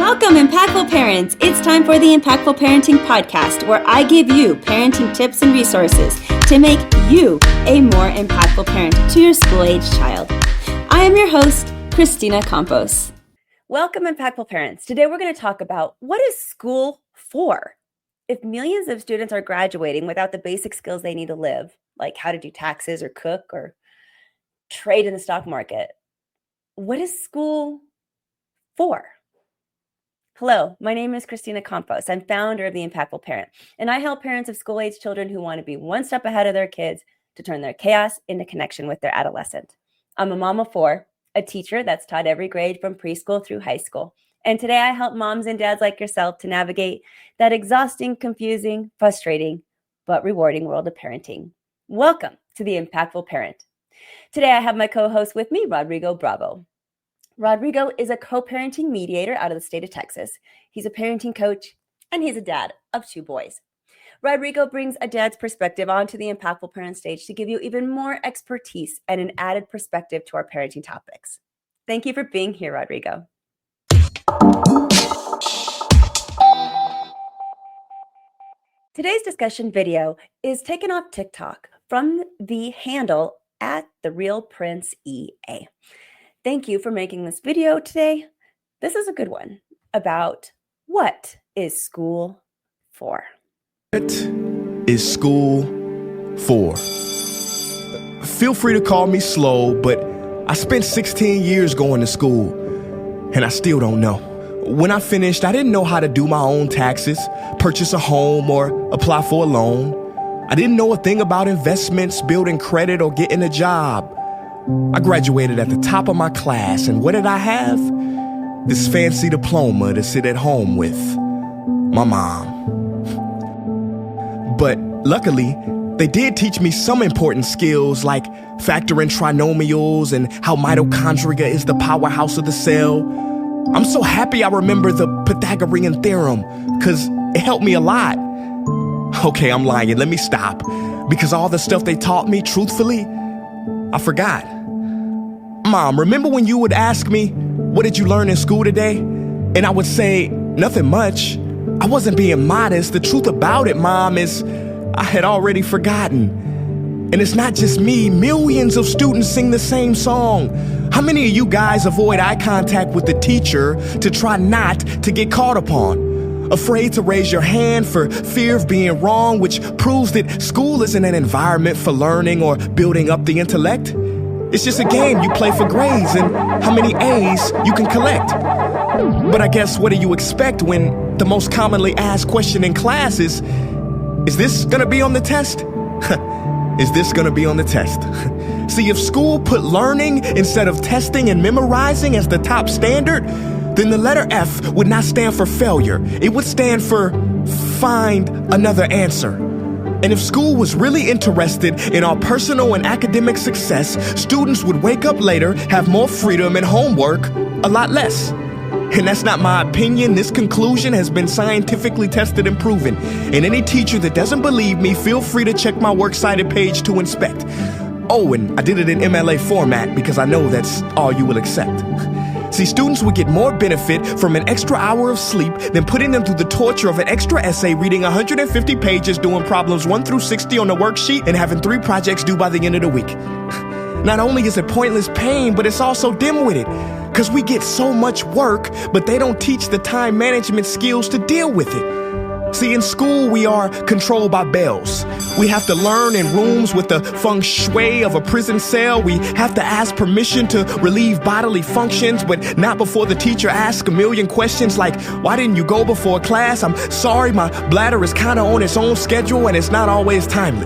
Welcome, Impactful Parents! It's time for the Impactful Parenting Podcast, where I give you parenting tips and resources to make you a more impactful parent to your school-age child. I am your host, Christina Campos. Welcome, Impactful Parents. Today we're going to talk about what is school for? If millions of students are graduating without the basic skills they need to live, like how to do taxes or cook or trade in the stock market, what is school for? Hello, my name is Christina Campos. I'm founder of The Impactful Parent, and I help parents of school-age children who want to be one step ahead of their kids to turn their chaos into connection with their adolescent. I'm a mom of four, a teacher that's taught every grade from preschool through high school. And today I help moms and dads like yourself to navigate that exhausting, confusing, frustrating, but rewarding world of parenting. Welcome to The Impactful Parent. Today I have my co-host with me, Rodrigo Bravo. Rodrigo is a co-parenting mediator out of the state of Texas. He's a parenting coach, and he's a dad of two boys. Rodrigo brings a dad's perspective onto the Impactful Parent stage to give you even more expertise and an added perspective to our parenting topics. Thank you for being here, Rodrigo. Today's discussion video is taken off TikTok from the handle @TheRealPrinceEA. Thank you for making this video today. This is a good one about what is school for. What is school for? Feel free to call me slow, but I spent 16 years going to school, and I still don't know. When I finished, I didn't know how to do my own taxes, purchase a home, or apply for a loan. I didn't know a thing about investments, building credit, or getting a job. I graduated at the top of my class, and what did I have? This fancy diploma to sit at home with my mom. But luckily, they did teach me some important skills like factoring trinomials and how mitochondria is the powerhouse of the cell. I'm so happy I remember the Pythagorean theorem, because it helped me a lot. Okay, I'm lying. Let me stop. Because all the stuff they taught me, truthfully, I forgot. Mom, remember when you would ask me, what did you learn in school today? And I would say, nothing much. I wasn't being modest. The truth about it, Mom, is I had already forgotten. And it's not just me. Millions of students sing the same song. How many of you guys avoid eye contact with the teacher to try not to get caught upon? Afraid to raise your hand for fear of being wrong, which proves that school isn't an environment for learning or building up the intellect. It's just a game you play for grades and how many A's you can collect. But I guess what do you expect when the most commonly asked question in class is this gonna be on the test? Is this gonna be on the test? See, if school put learning instead of testing and memorizing as the top standard, then the letter F would not stand for failure. It would stand for find another answer. And if school was really interested in our personal and academic success, students would wake up later, have more freedom and homework, a lot less. And that's not my opinion. This conclusion has been scientifically tested and proven. And any teacher that doesn't believe me, feel free to check my works cited page to inspect. Oh, and I did it in MLA format because I know that's all you will accept. See, students would get more benefit from an extra hour of sleep than putting them through the torture of an extra essay, reading 150 pages, doing problems 1 through 60 on the worksheet, and having 3 projects due by the end of the week. Not only is it pointless pain, but it's also dim-witted, because we get so much work, but they don't teach the time management skills to deal with it. See, in school, we are controlled by bells. We have to learn in rooms with the feng shui of a prison cell. We have to ask permission to relieve bodily functions, but not before the teacher asks a million questions like, why didn't you go before class? I'm sorry, my bladder is kind of on its own schedule and it's not always timely.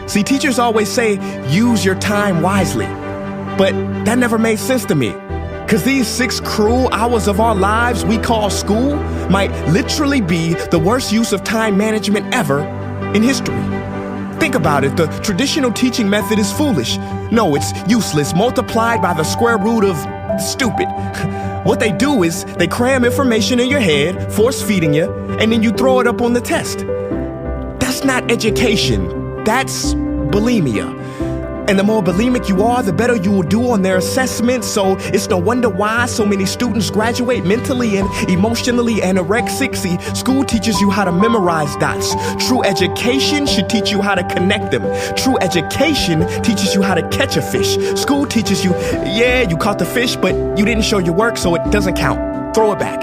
See, teachers always say, use your time wisely. But that never made sense to me. Because these 6 cruel hours of our lives we call school might literally be the worst use of time management ever in history. Think about it. The traditional teaching method is foolish. No, it's useless, multiplied by the square root of stupid. What they do is they cram information in your head, force feeding you, and then you throw it up on the test. That's not education. That's bulimia. And the more bulimic you are, the better you will do on their assessments. So it's no wonder why so many students graduate mentally and emotionally anorexic. See, school teaches you how to memorize dots. True education should teach you how to connect them. True education teaches you how to catch a fish. School teaches you, yeah, you caught the fish, but you didn't show your work, so it doesn't count. Throw it back.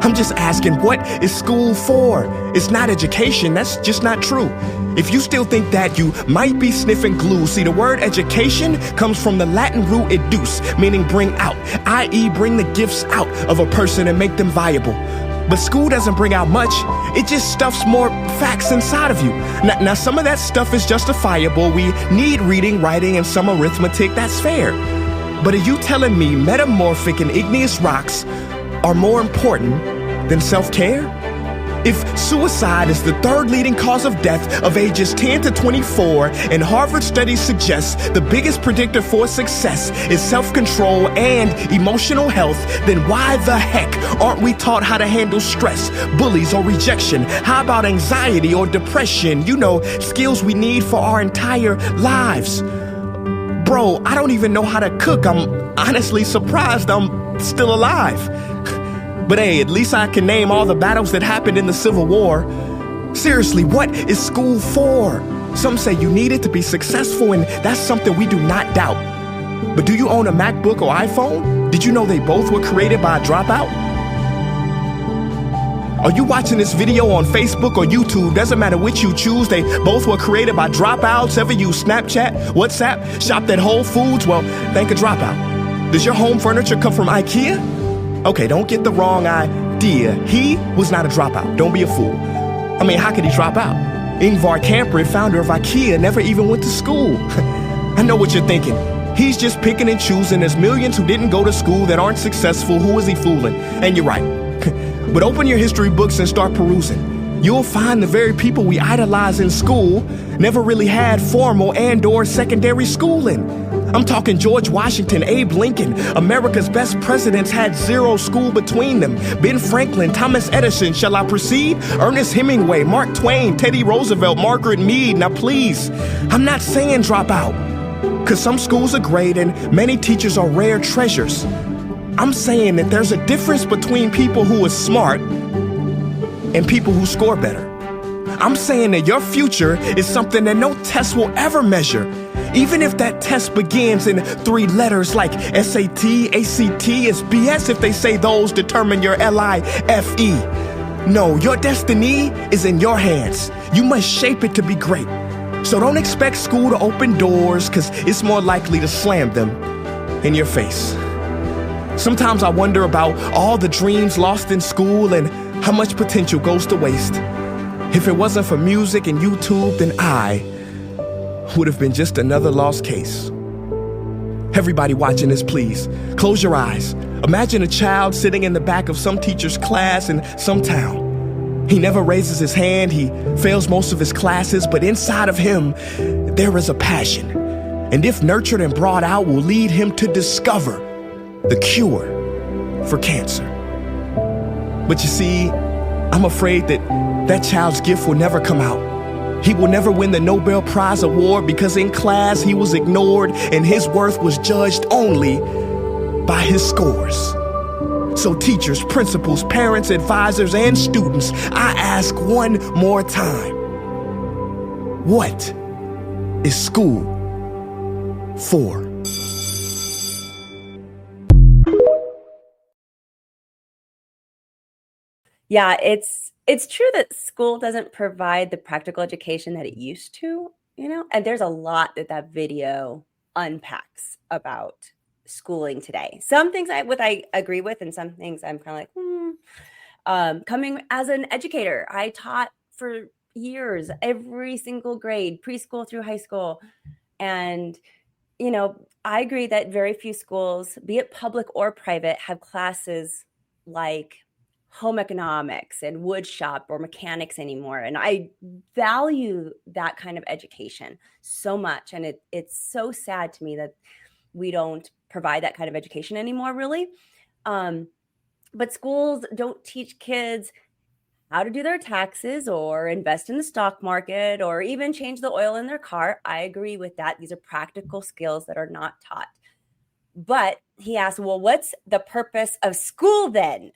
I'm just asking, what is school for? It's not education. That's just not true. If you still think that, you might be sniffing glue. See, the word education comes from the Latin root educe, meaning bring out, i.e. bring the gifts out of a person and make them viable. But school doesn't bring out much. It just stuffs more facts inside of you. Now, some of that stuff is justifiable. We need reading, writing, and some arithmetic. That's fair. But are you telling me metamorphic and igneous rocks are more important than self-care? If suicide is the third leading cause of death of ages 10 to 24, and Harvard studies suggest the biggest predictor for success is self-control and emotional health, then why the heck aren't we taught how to handle stress, bullies, or rejection? How about anxiety or depression? You know, skills we need for our entire lives. Bro, I don't even know how to cook. I'm honestly surprised I'm still alive. But hey, at least I can name all the battles that happened in the Civil War. Seriously, what is school for? Some say you need it to be successful, and that's something we do not doubt. But do you own a MacBook or iPhone? Did you know they both were created by a dropout? Are you watching this video on Facebook or YouTube? Doesn't matter which you choose, they both were created by dropouts. Ever use Snapchat, WhatsApp, shopped at Whole Foods? Well, thank a dropout. Does your home furniture come from IKEA? Okay, don't get the wrong idea. He was not a dropout. Don't be a fool. I mean, how could he drop out? Ingvar Kamprad, founder of IKEA, never even went to school. I know what you're thinking. He's just picking and choosing. There's millions who didn't go to school that aren't successful. Who is he fooling? And you're right. But open your history books and start perusing. You'll find the very people we idolize in school never really had formal and/or secondary schooling. I'm talking George Washington, Abe Lincoln. America's best presidents had zero school between them. Ben Franklin, Thomas Edison, shall I proceed? Ernest Hemingway, Mark Twain, Teddy Roosevelt, Margaret Mead. Now please, I'm not saying drop out, because some schools are great and many teachers are rare treasures. I'm saying that there's a difference between people who are smart and people who score better. I'm saying that your future is something that no test will ever measure. Even if that test begins in 3 letters like SAT, ACT, it's BS if they say those determine your LIFE. No, your destiny is in your hands. You must shape it to be great. So don't expect school to open doors, because it's more likely to slam them in your face. Sometimes I wonder about all the dreams lost in school and how much potential goes to waste. If it wasn't for music and YouTube, then I would have been just another lost case. Everybody watching this, please, close your eyes. Imagine a child sitting in the back of some teacher's class in some town. He never raises his hand, he fails most of his classes, but inside of him, there is a passion. And if nurtured and brought out, will lead him to discover the cure for cancer. But you see, I'm afraid that that child's gift will never come out. He will never win the Nobel Prize award because in class he was ignored and his worth was judged only by his scores. So teachers, principals, parents, advisors, and students, I ask one more time, what is school for? Yeah, it's true that school doesn't provide the practical education that it used to, and there's a lot that video unpacks about schooling today. Some things I agree with, and some things I'm kind of like, coming as an educator, I taught for years, every single grade, preschool through high school. And, I agree that very few schools, be it public or private, have classes like home economics and wood shop or mechanics anymore. And I value that kind of education so much. And it's so sad to me that we don't provide that kind of education anymore, really. But schools don't teach kids how to do their taxes or invest in the stock market or even change the oil in their car. I agree with that. These are practical skills that are not taught. But he asked, well, what's the purpose of school then?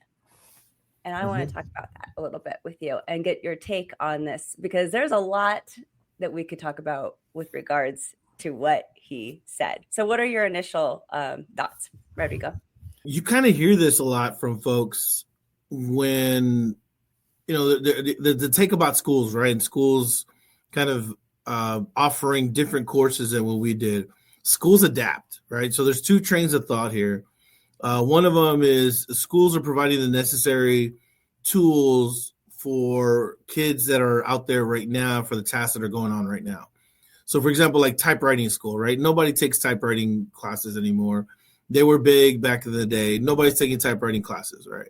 And I want to talk about that a little bit with you and get your take on this, because there's a lot that we could talk about with regards to what he said. So what are your initial thoughts, Rodrigo? You kind of hear this a lot from folks when, you know, the take about schools, right? And schools kind of offering different courses than what we did. Schools adapt, right? So there's two trains of thought here. One of them is schools are providing the necessary tools for kids that are out there right now for the tasks that are going on right now. So, for example, like typewriting school, right? Nobody takes typewriting classes anymore. They were big back in the day. Nobody's taking typewriting classes, right?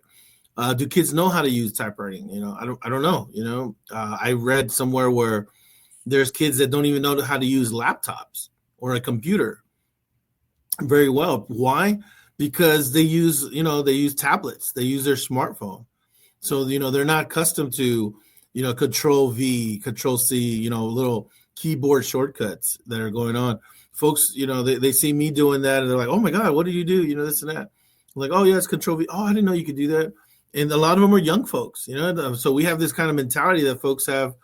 Do kids know how to use typewriting? You know, I don't know. You know, I read somewhere where there's kids that don't even know how to use laptops or a computer very well. Why? Because they use tablets, they use their smartphone. So, you know, they're not accustomed to, you know, Control V, Control C, you know, little keyboard shortcuts that are going on. Folks, you know, they see me doing that and they're like, oh my God, what do you do? You know, this and that. I'm like, oh yeah, it's Control V. Oh, I didn't know you could do that. And a lot of them are young folks, you know, so we have this kind of mentality that folks have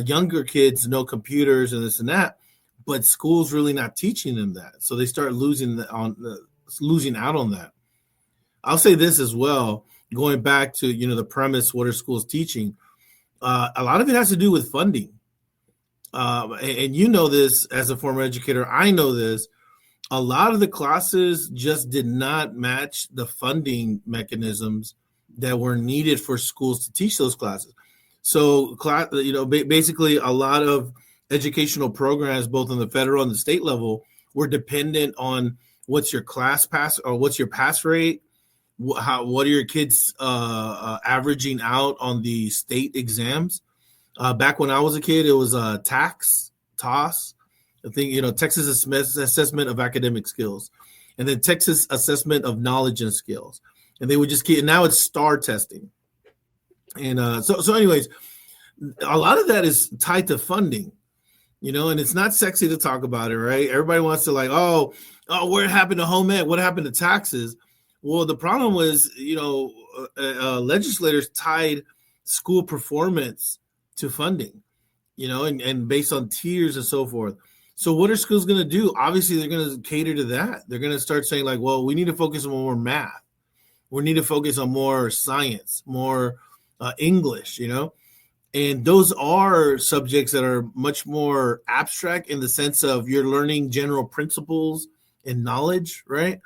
younger kids know computers and this and that, but school's really not teaching them that. So they start losing out on that. I'll say this as well, going back to, you know, the premise, what are schools teaching? A lot of it has to do with funding. And you know this as a former educator, I know this. A lot of the classes just did not match the funding mechanisms that were needed for schools to teach those classes. So, you know, basically a lot of educational programs, both on the federal and the state level, were dependent on what's your class pass or what's your pass rate, what are your kids averaging out on the state exams. Back when I was a kid, it was TAS. I think, you know, Texas Assessment of Academic Skills, and then Texas Assessment of Knowledge and Skills. And they would just keep, now it's STAR testing. And so anyways, a lot of that is tied to funding, you know, and it's not sexy to talk about it, right? Everybody wants to like, oh, what happened to home ed? What happened to taxes? Well, the problem was, you know, legislators tied school performance to funding, you know, and based on tiers and so forth. So what are schools going to do? Obviously, they're going to cater to that. They're going to start saying like, well, we need to focus on more math. We need to focus on more science, more English, you know. And those are subjects that are much more abstract in the sense of you're learning general principles and knowledge, right?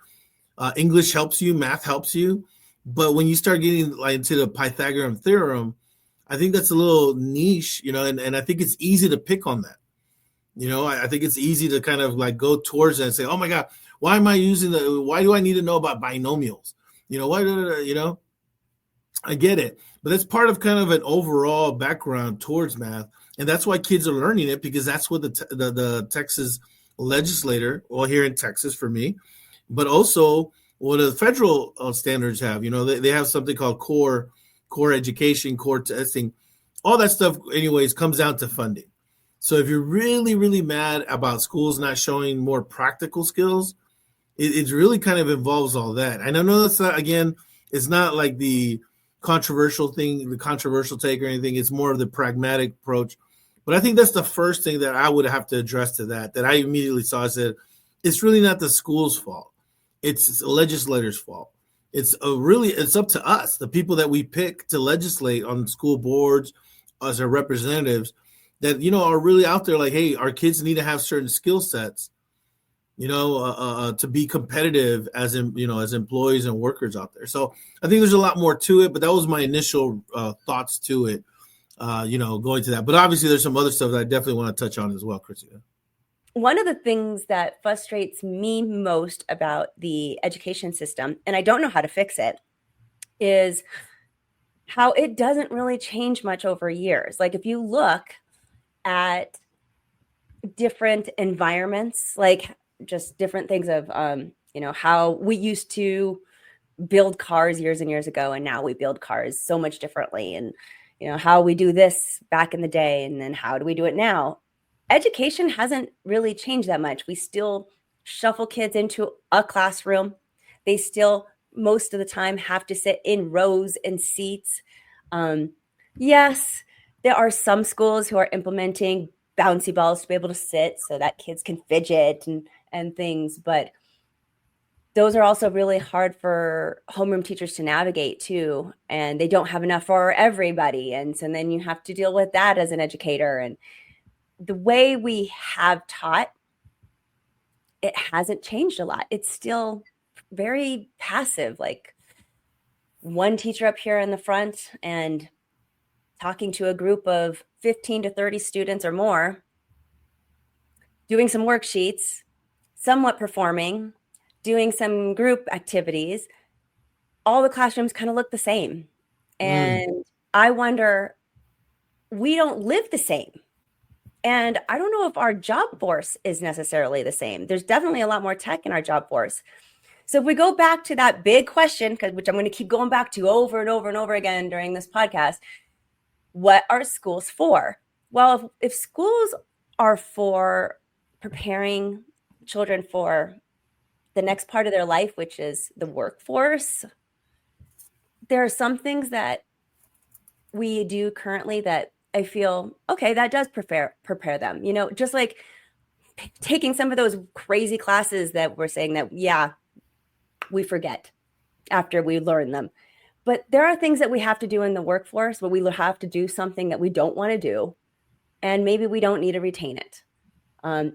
English helps you, math helps you. But when you start getting like into the Pythagorean theorem, I think that's a little niche, you know, and I think it's easy to pick on that. You know, I think it's easy to kind of like go towards it and say, oh my God, why do I need to know about binomials? You know, you know, I get it. But that's part of kind of an overall background towards math. And that's why kids are learning it, because that's what the Texas legislator, well, here in Texas for me, but also what the federal standards have. You know, they have something called core education, core testing. All that stuff, anyways, comes down to funding. So if you're really, really mad about schools not showing more practical skills, it really kind of involves all that. And I know that's not, again, it's not like the controversial thing, the controversial take or anything. It's more of the pragmatic approach. But I think that's the first thing that I would have to address to that I immediately saw. I said, it's really not the school's fault. It's the legislators' fault. It's up to us, the people that we pick to legislate on school boards as our representatives, that, you know, are really out there like, hey, our kids need to have certain skill sets, you know, to be competitive as employees and workers out there. So I think there's a lot more to it, but that was my initial thoughts to it, you know, going to that. But obviously there's some other stuff that I definitely want to touch on as well, Christina. One of the things that frustrates me most about the education system, and I don't know how to fix it, is how it doesn't really change much over years. Like if you look at different environments, like just different things of, you know, how we used to build cars years and years ago, and now we build cars so much differently. And, how we do this back in the day, and then how do we do it now? Education hasn't really changed that much. We still shuffle kids into a classroom. They still, most of the time, have to sit in rows and seats. Yes, there are some schools who are implementing bouncy balls to be able to sit so that kids can fidget and things, but those are also really hard for homeroom teachers to navigate too, and they don't have enough for everybody, and so then you have to deal with that as an educator. And the way we have taught, it hasn't changed a lot. It's still very passive, like one teacher up here in the front and talking to a group of 15 to 30 students or more, doing some worksheets, somewhat performing, doing some group activities. All the classrooms kind of look the same. And I wonder, we don't live the same. And I don't know if our job force is necessarily the same. There's definitely a lot more tech in our job force. So if we go back to that big question, which I'm going to keep going back to over and over and over again during this podcast, what are schools for? Well, if schools are for preparing children for the next part of their life, which is the workforce, there are some things that we do currently that I feel, okay, that does prepare them, just like taking some of those crazy classes that we're saying that, yeah, we forget after we learn them. But there are things that we have to do in the workforce where we have to do something that we don't want to do, and maybe we don't need to retain it.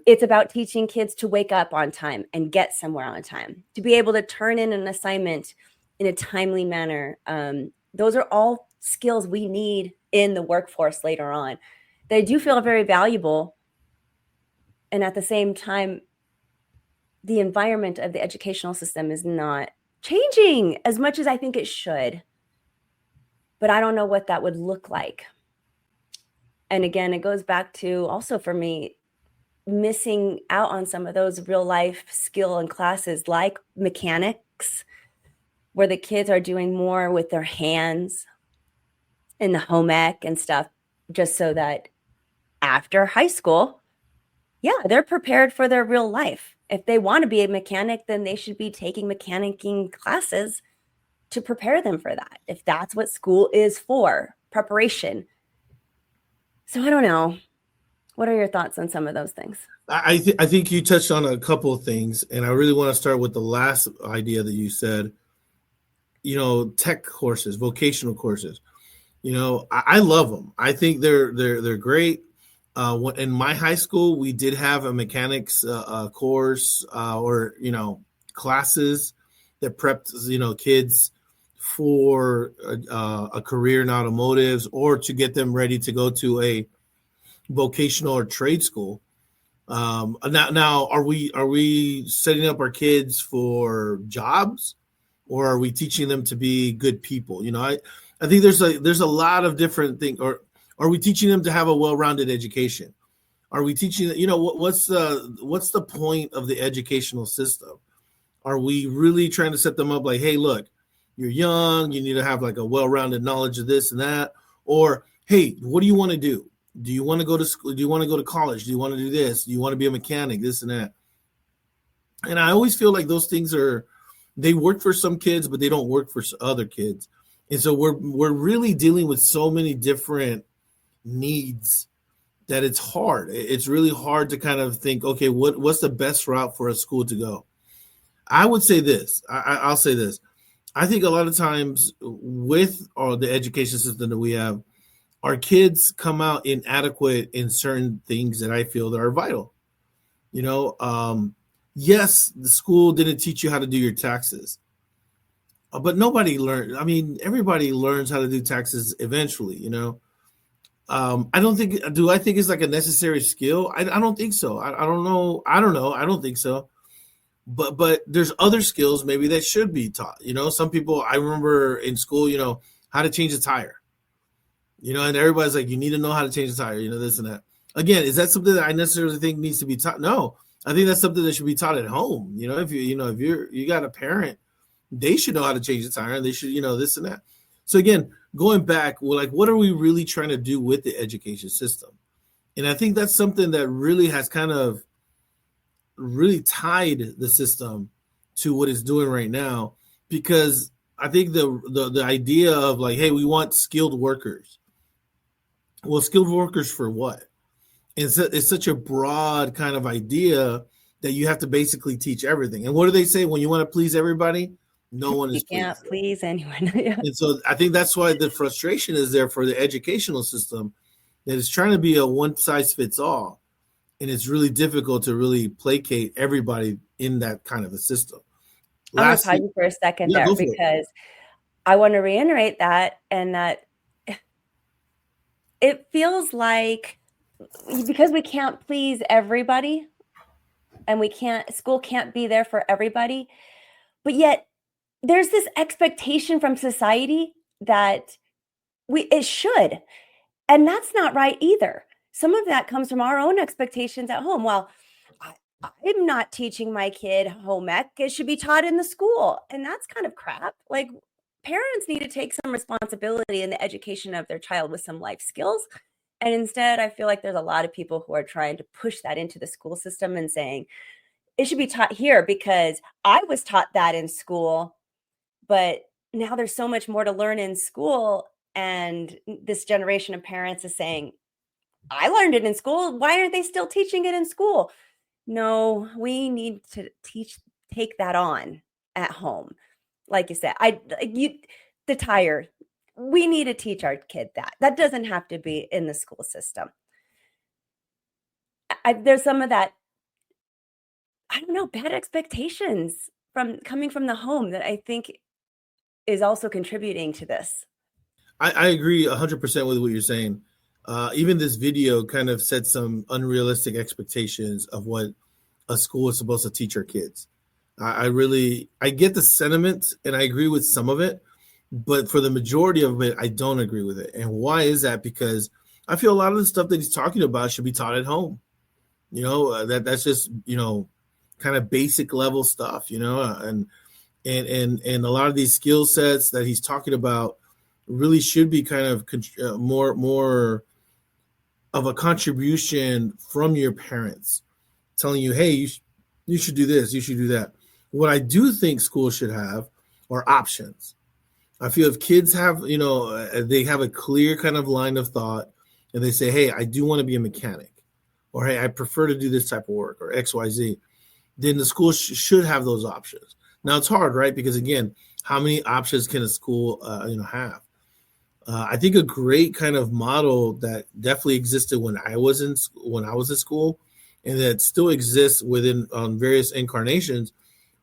It's about teaching kids to wake up on time and get somewhere on time, to be able to turn in an assignment in a timely manner. Those are all skills we need in the workforce later on. They do feel very valuable. And at the same time, the environment of the educational system is not changing as much as I think it should. But I don't know what that would look like. And again, it goes back to also for me, missing out on some of those real life skill and classes like mechanics, where the kids are doing more with their hands in the home ec and stuff, just so that after high school, yeah, they're prepared for their real life. If they want to be a mechanic, then they should be taking mechanicking classes to prepare them for that, if that's what school is for, preparation. So I don't know. What are your thoughts on some of those things? I think you touched on a couple of things, and I really want to start with the last idea that you said, tech courses, vocational courses. I love them. I think they're great. In my high school, we did have a mechanics course or classes that prepped kids for a career in automotives, or to get them ready to go to a vocational or trade school. Now, are we setting up our kids for jobs, or are we teaching them to be good people? I think there's a lot of different things. Or are we teaching them to have a well-rounded education? Are we teaching, what's the point of the educational system? Are we really trying to set them up like, hey, look, you're young, you need to have like a well-rounded knowledge of this and that? Or, hey, what do you want to do? Do you want to go to school? Do you want to go to college? Do you want to do this? Do you want to be a mechanic? This and that. And I always feel like those things they work for some kids, but they don't work for other kids. And so we're really dealing with so many different needs that it's hard. It's really hard to kind of think, okay, what's the best route for a school to go? I would say this. I'll say this. I think a lot of times with the education system that we have, our kids come out inadequate in certain things that I feel that are vital. Yes, the school didn't teach you how to do your taxes, but nobody learned. I mean, everybody learns how to do taxes eventually, I don't think, do I think it's like a necessary skill? I don't think so. I don't know. I don't think so. But there's other skills maybe that should be taught. Some people, I remember in school, how to change a tire. And everybody's like, you need to know how to change a tire, this and that. Again, is that something that I necessarily think needs to be taught? No, I think that's something that should be taught at home. If you got a parent, they should know how to change the tire, and they should, this and that. So again, going back, well, like, what are we really trying to do with the education system? And I think that's something that really has kind of really tied the system to what it's doing right now, because I think the idea of like, hey, we want skilled workers. Well, skilled workers for what? It's such a broad kind of idea that you have to basically teach everything. And what do they say when you want to please everybody? No one is You can't pleased. please anyone. Yeah. And so I think that's why the frustration is there for the educational system, that it's trying to be a one size fits all. And it's really difficult to really placate everybody in that kind of a system. I'm going to pause you for a second there, because I want to reiterate that, and that it feels like, because we can't please everybody, and school can't be there for everybody, but yet there's this expectation from society that it should, and that's not right either. Some of that comes from our own expectations at home. Well, I'm not teaching my kid home ec. It should be taught in the school. And that's kind of crap. Like, parents need to take some responsibility in the education of their child with some life skills. And instead, I feel like there's a lot of people who are trying to push that into the school system and saying, it should be taught here because I was taught that in school, but now there's so much more to learn in school. And this generation of parents is saying, I learned it in school. Why aren't they still teaching it in school? No, we need to take that on at home. Like you said, the tire, we need to teach our kid that. That doesn't have to be in the school system. There's some of that, I don't know, bad expectations coming from the home that I think is also contributing to this. I agree 100% with what you're saying. Even this video kind of set some unrealistic expectations of what a school is supposed to teach our kids. I get the sentiment and I agree with some of it, but for the majority of it, I don't agree with it. And why is that? Because I feel a lot of the stuff that he's talking about should be taught at home. That's just, kind of basic level stuff, and a lot of these skill sets that he's talking about really should be kind of more of a contribution from your parents, telling you, hey, you should do this, you should do that. What I do think schools should have are options. I feel if kids have, they have a clear kind of line of thought and they say, hey, I do want to be a mechanic, or hey, I prefer to do this type of work, or XYZ, then the school should have those options. Now it's hard, right? Because again, how many options can a school, have? I think a great kind of model that definitely existed when I was in school, and that still exists within various incarnations,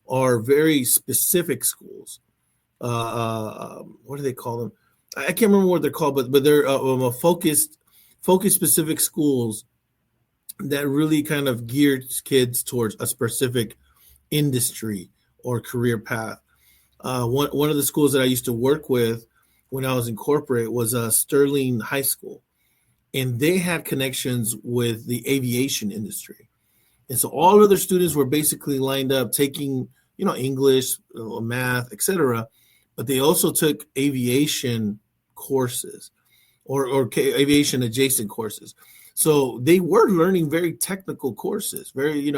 are very specific schools. What do they call them? I can't remember what they're called, but they're focused specific schools that really kind of geared kids towards a specific industry or career path. One of the schools that I used to work with when I was in corporate was Sterling High School, and they had connections with the aviation industry. And so all of their students were basically lined up taking, English, math, etc. But they also took aviation courses or aviation adjacent courses. So they were learning very technical courses, very,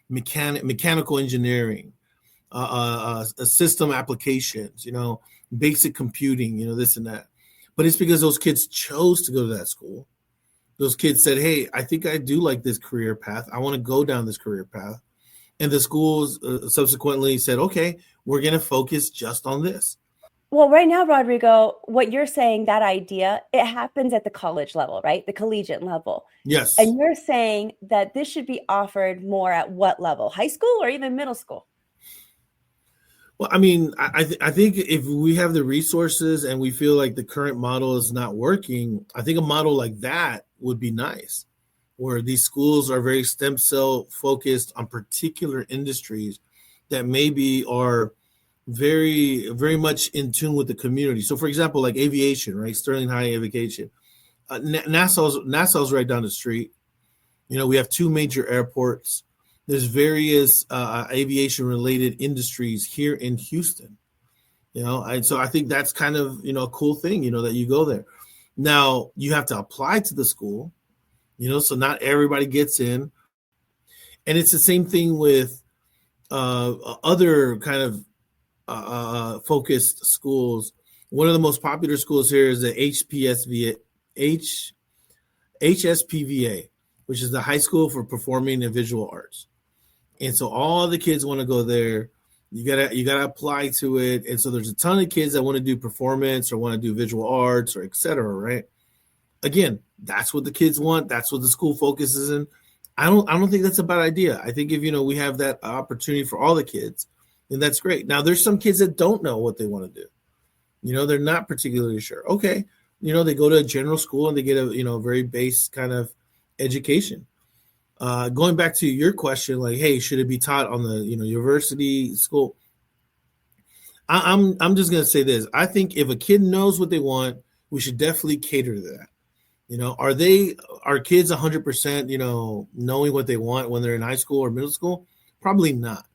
mechanical engineering, system applications, basic computing, this and that. But it's because those kids chose to go to that school. Those kids said, hey, I think I do like this career path. I want to go down this career path. And the schools subsequently said, okay, we're going to focus just on this. Well, right now, Rodrigo, what you're saying, that idea, it happens at the college level, right? The collegiate level. Yes. And you're saying that this should be offered more at what level? High school or even middle school? Well, I mean, I think if we have the resources and we feel like the current model is not working, I think a model like that would be nice, where these schools are very stem cell focused on particular industries that maybe are very, very much in tune with the community. So, for example, like aviation, right? Sterling High Aviation. NASA's right down the street. We have two major airports. There's various aviation-related industries here in Houston. And so I think that's kind of, a cool thing, that you go there. Now you have to apply to the school, so not everybody gets in. And it's the same thing with other kind of focused schools. One of the most popular schools here is the HSPVA, which is the High School for Performing and Visual Arts. And so all the kids want to go there. You gotta apply to it. And so there's a ton of kids that want to do performance or want to do visual arts or et cetera, right? Again, that's what the kids want. That's what the school focuses in. I don't think that's a bad idea. I think if we have that opportunity for all the kids, then that's great. Now there's some kids that don't know what they want to do. They're not particularly sure. Okay, they go to a general school and they get a very base kind of education. Going back to your question, like, hey, should it be taught on the university school? I'm just gonna say this. I think if a kid knows what they want, we should definitely cater to that. Are kids 100% knowing what they want when they're in high school or middle school? Probably not.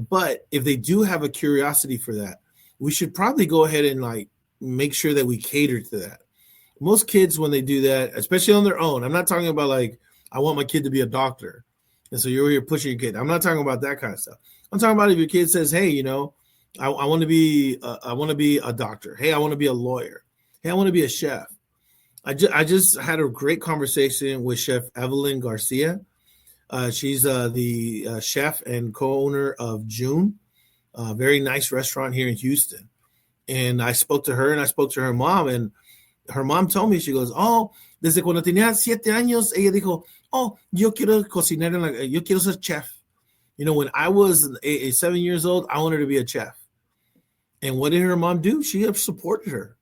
But if they do have a curiosity for that, we should probably go ahead and like make sure that we cater to that. Most kids, when they do that, especially on their own, I'm not talking about like, I want my kid to be a doctor, and so you're here pushing your kid. I'm not talking about that kind of stuff. I'm talking about if your kid says, hey, I want to be a doctor. Hey, I want to be a lawyer. Hey, I want to be a chef. I just had a great conversation with Chef Evelyn Garcia. She's the chef and co-owner of June, a very nice restaurant here in Houston. And I spoke to her and I spoke to her mom, and her mom told me, she goes, oh, desde cuando tenía 7 años, ella dijo, oh, yo quiero cocinar, yo quiero ser chef. When I was 7 years old, I wanted to be a chef. And what did her mom do? She supported her.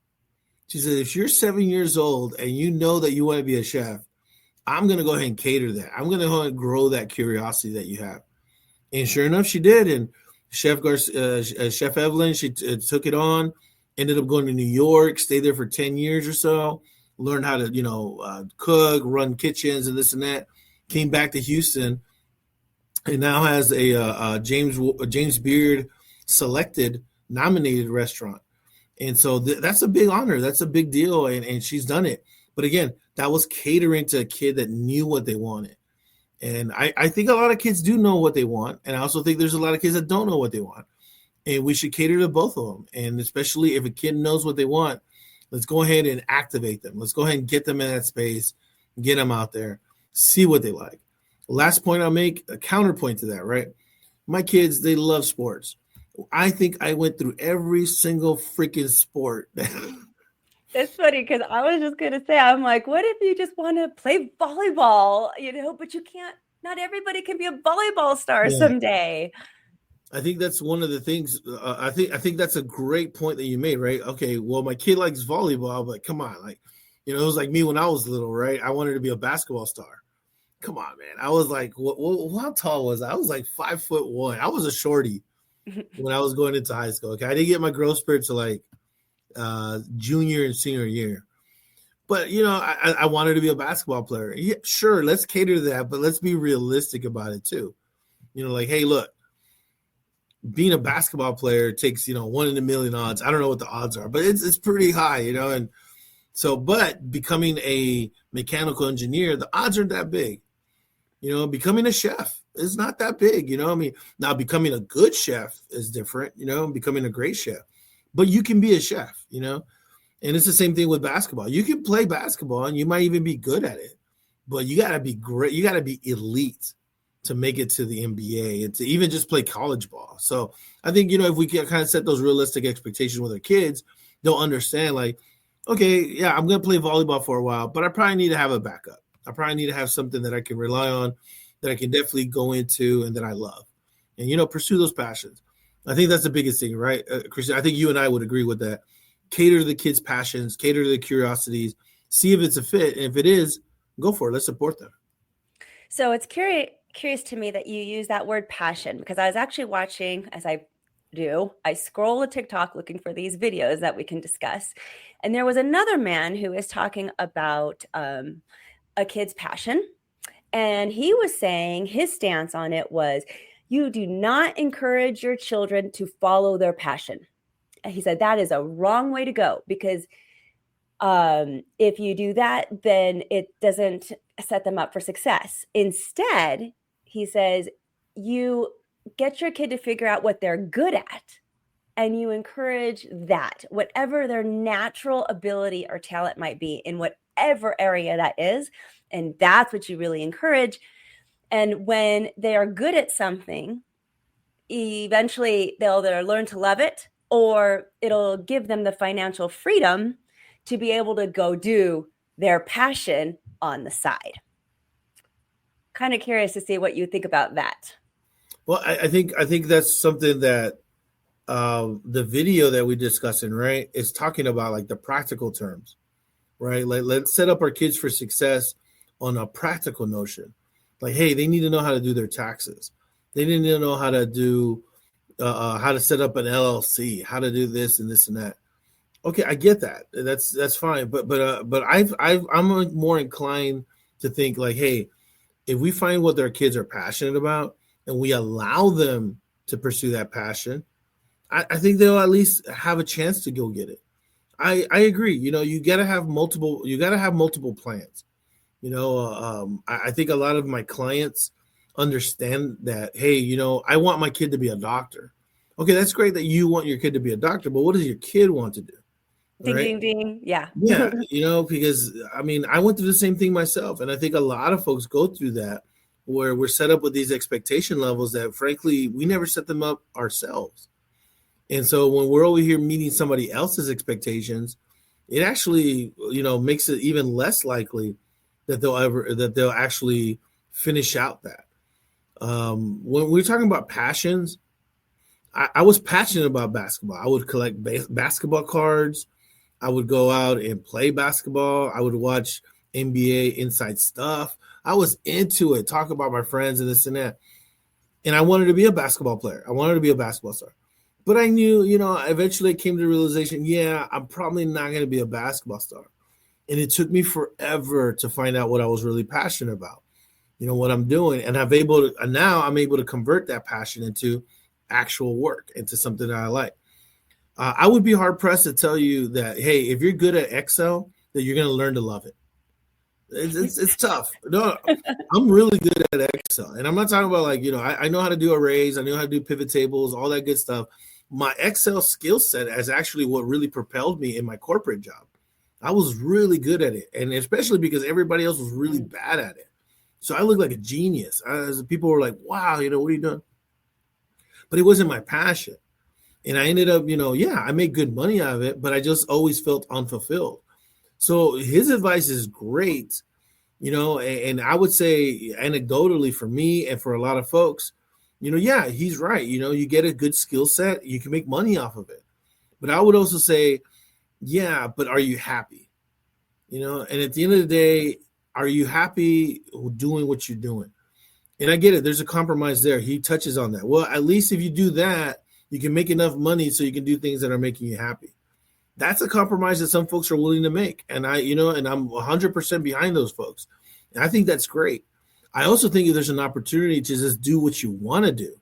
She said, if you're 7 years old and you know that you want to be a chef, I'm going to go ahead and cater that. I'm going to go ahead and grow that curiosity that you have. And sure enough, she did. And Chef Evelyn, she took it on, ended up going to New York, stayed there for 10 years or so, learned how to, cook, run kitchens and this and that, came back to Houston, and now has a James Beard selected, nominated restaurant. And so that's a big honor. That's a big deal. And she's done it. But again, that was catering to a kid that knew what they wanted. And I think a lot of kids do know what they want. And I also think there's a lot of kids that don't know what they want. And we should cater to both of them. And especially if a kid knows what they want, let's go ahead and activate them. Let's go ahead and get them in that space, get them out there, see what they like. Last point I'll make, a counterpoint to that, right? My kids, they love sports. I think I went through every single freaking sport. It's funny because I was just going to say, I'm like, what if you just want to play volleyball, but you can't, not everybody can be a volleyball star someday. I think that's one of the things. I think that's a great point that you made, right? Okay, well, my kid likes volleyball, but come on, like, it was like me when I was little, right? I wanted to be a basketball star. Come on, man. I was like, how tall was I? I was like 5'1". I was a shorty when I was going into high school. Okay, I didn't get my growth spurt to like junior and senior year, but I wanted to be a basketball player. Yeah, sure, let's cater to that, but let's be realistic about it too. Like, hey, look, being a basketball player takes 1 in a million odds. I don't know what the odds are, but it's pretty high, and so, but becoming a mechanical engineer, the odds aren't that big. Becoming a chef is not that big. Now becoming a good chef is different. Becoming a great chef, but you can be a chef. And it's the same thing with basketball. You can play basketball and you might even be good at it, but you got to be great. You got to be elite to make it to the NBA and to even just play college ball. So I think, if we can kind of set those realistic expectations with our kids, they'll understand like, okay, yeah, I'm going to play volleyball for a while, but I probably need to have a backup. I probably need to have something that I can rely on, that I can definitely go into and that I love, and, pursue those passions. I think that's the biggest thing, right? Christian, I think you and I would agree with that. Cater to the kids' passions, cater to the curiosities, see if it's a fit. And if it is, go for it. Let's support them. So it's curious to me that you use that word passion, because I was actually watching, as I scroll a TikTok looking for these videos that we can discuss. And there was another man who was talking about a kid's passion. And he was saying his stance on it was, you do not encourage your children to follow their passion. he said that is a wrong way to go, because if you do that, then it doesn't set them up for success. Instead, he says, you get your kid to figure out what they're good at, and you encourage that, whatever their natural ability or talent might be in whatever area that is. And that's what you really encourage. And when they are good at something, eventually they'll either learn to love it, or it'll give them the financial freedom to be able to go do their passion on the side. Kind of curious to see what you think about that. Well, I think that's something that the video that we're discussing, right, is talking about, like the practical terms, right? Like, let's set up our kids for success on a practical notion. Like, hey, they need to know how to do their taxes. They need to know how to do how to set up an LLC, how to do this and this and that. Okay, I get that. That's fine. But I'm more inclined to think like, hey, if we find what their kids are passionate about and we allow them to pursue that passion, I think they'll at least have a chance to go get it. I agree. You gotta have multiple plans. I think a lot of my clients understand that, hey, I want my kid to be a doctor. Okay, that's great that you want your kid to be a doctor, but what does your kid want to do? Ding, Right? ding, ding. Yeah. Yeah, because I went through the same thing myself. And I think a lot of folks go through that, where we're set up with these expectation levels that frankly, we never set them up ourselves. And so when we're over here meeting somebody else's expectations, it actually, makes it even less likely that they'll actually finish out that. When we're talking about passions, I was passionate about basketball. I would collect basketball cards. I would go out and play basketball. I would watch NBA Inside Stuff. I was into it, talk about my friends and this and that. And I wanted to be a basketball player. I wanted to be a basketball star. But I knew, eventually I came to the realization, I'm probably not going to be a basketball star. And it took me forever to find out what I was really passionate about, what I'm doing. And now I'm able to convert that passion into actual work, into something that I like. I would be hard pressed to tell you that, hey, if you're good at Excel, that you're going to learn to love it. It's tough. No, I'm really good at Excel. And I'm not talking about I know how to do arrays. I know how to do pivot tables, all that good stuff. My Excel skill set is actually what really propelled me in my corporate job. I was really good at it. And especially because everybody else was really bad at it. So I looked like a genius. People were like, wow, what are you doing? But it wasn't my passion. And I ended up, I made good money out of it, but I just always felt unfulfilled. So his advice is great, and I would say anecdotally for me and for a lot of folks, he's right. You get a good skill set, you can make money off of it. But I would also say, but are you happy? And at the end of the day, are you happy doing what you're doing? And I get it. There's a compromise there. He touches on that. Well, at least if you do that, you can make enough money so you can do things that are making you happy. That's a compromise that some folks are willing to make. And and I'm 100% behind those folks. And I think that's great. I also think if there's an opportunity to just do what you want to do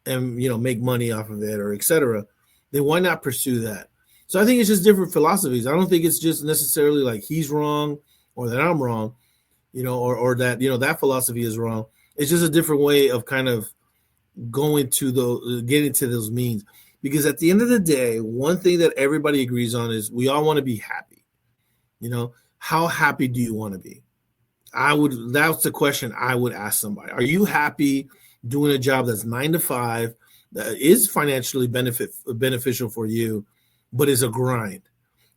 and, make money off of it or et cetera, then why not pursue that? So I think it's just different philosophies. I don't think it's just necessarily like he's wrong or that I'm wrong, or that, that philosophy is wrong. It's just a different way of kind of getting to those means. Because at the end of the day, one thing that everybody agrees on is we all want to be happy. How happy do you want to be? That's the question I would ask somebody. Are you happy doing a job that's 9 to 5, that is financially beneficial for you, but is a grind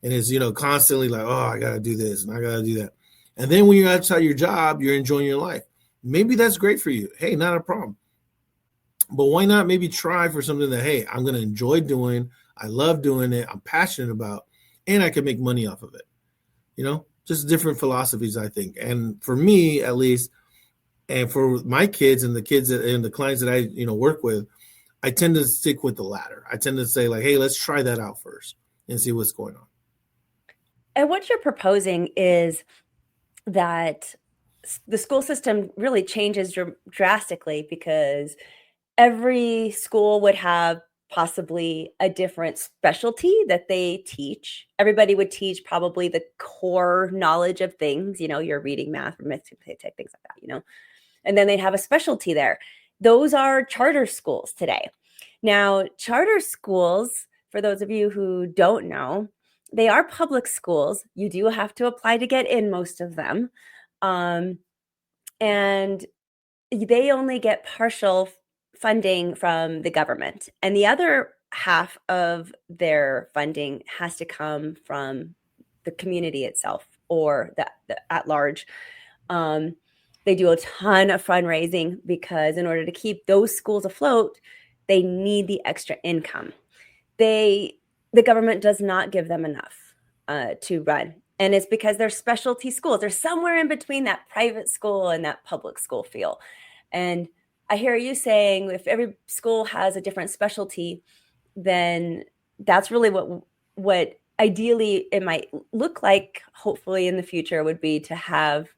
and is, constantly like, oh, I got to do this and I got to do that. And then when you're outside your job, you're enjoying your life. Maybe that's great for you. Hey, not a problem. But why not maybe try for something that, hey, I'm going to enjoy doing. I love doing it. I'm passionate about, and I can make money off of it. Just different philosophies, I think. And for me, at least, and for my kids and the kids and the clients that I, work with, I tend to stick with the latter. I tend to say like, hey, let's try that out first and see what's going on. And what you're proposing is that the school system really changes drastically, because every school would have possibly a different specialty that they teach. Everybody would teach probably the core knowledge of things, your reading, math, arithmetic, things like that, and then they'd have a specialty there. Those are charter schools today. Now, charter schools, for those of you who don't know, they are public schools. You do have to apply to get in most of them. And they only get partial funding from the government. And the other half of their funding has to come from the community itself or the at large. They do a ton of fundraising because in order to keep those schools afloat, they need the extra income. The government does not give them enough to run. And it's because they're specialty schools. They're somewhere in between that private school and that public school feel. And I hear you saying if every school has a different specialty, then that's really what ideally it might look like, hopefully in the future, would be to have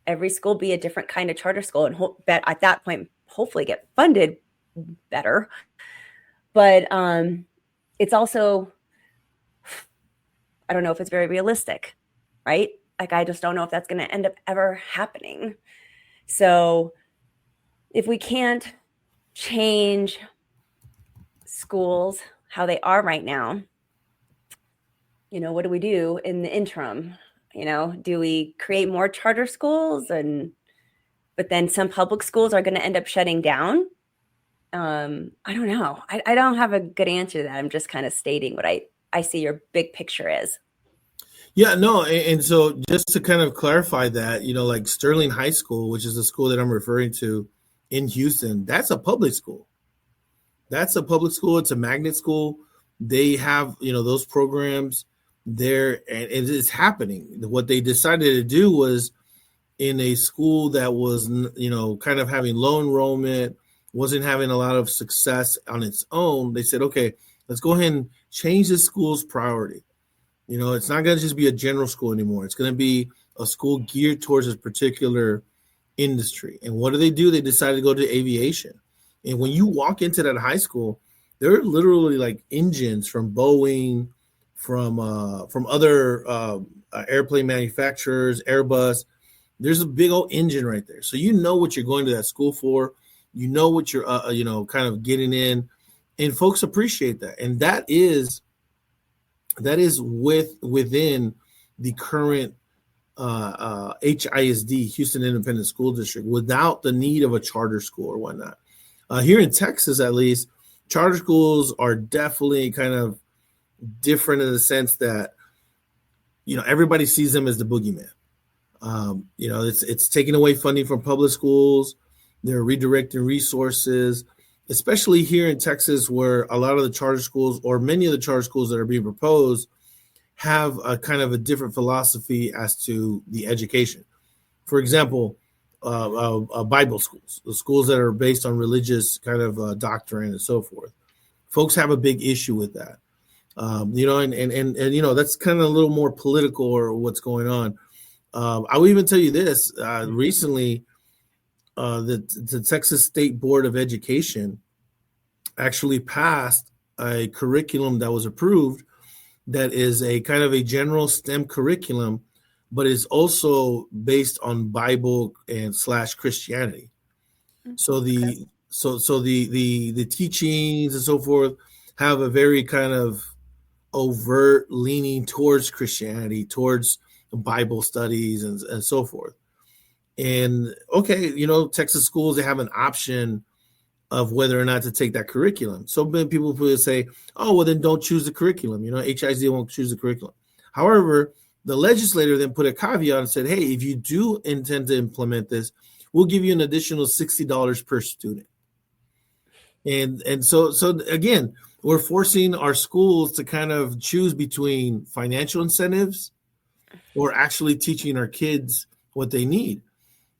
every school be a different kind of charter school and at that point, hopefully get funded better. But it's also, I don't know if it's very realistic, right? Like, I just don't know if that's going to end up ever happening. So if we can't change schools how they are right now, what do we do in the interim? Do we create more charter schools but then some public schools are going to end up shutting down? I don't know. I don't have a good answer to that. I'm just kind of stating what I see your big picture is. Yeah, no. And so just to kind of clarify that, like Sterling High School, which is the school that I'm referring to in Houston, that's a public school. It's a magnet school. They have, those programs there, and it is happening. What they decided to do was in a school that was, kind of having low enrollment, wasn't having a lot of success on its own. They said, okay, let's go ahead and change the school's priority. It's not going to just be a general school anymore. It's going to be a school geared towards a particular industry. And what do? They decided to go to aviation. And when you walk into that high school, there are literally like engines from Boeing, from other airplane manufacturers, Airbus. There's a big old engine right there. So what you're going to that school for. What you're, kind of getting in. And folks appreciate that. And that is within the current HISD, Houston Independent School District, without the need of a charter school or whatnot. Here in Texas, at least, charter schools are definitely kind of different in the sense that, everybody sees them as the boogeyman. It's taking away funding from public schools. They're redirecting resources, especially here in Texas, where a lot of the charter schools or many of the charter schools that are being proposed have a kind of a different philosophy as to the education. For example, Bible schools, the schools that are based on religious kind of doctrine and so forth. Folks have a big issue with that. And that's kind of a little more political or what's going on. I will even tell you this, recently, the Texas State Board of Education actually passed a curriculum that was approved that is a kind of a general STEM curriculum, but is also based on Bible and / Christianity. So the teachings and so forth have a very kind of overt leaning towards Christianity, towards Bible studies and so forth. And okay, Texas schools, they have an option of whether or not to take that curriculum. So many people will say, oh, well, then don't choose the curriculum. HISD won't choose the curriculum. However, the legislator then put a caveat and said, hey, if you do intend to implement this, we'll give you an additional $60 per student. And so again, we're forcing our schools to kind of choose between financial incentives or actually teaching our kids what they need.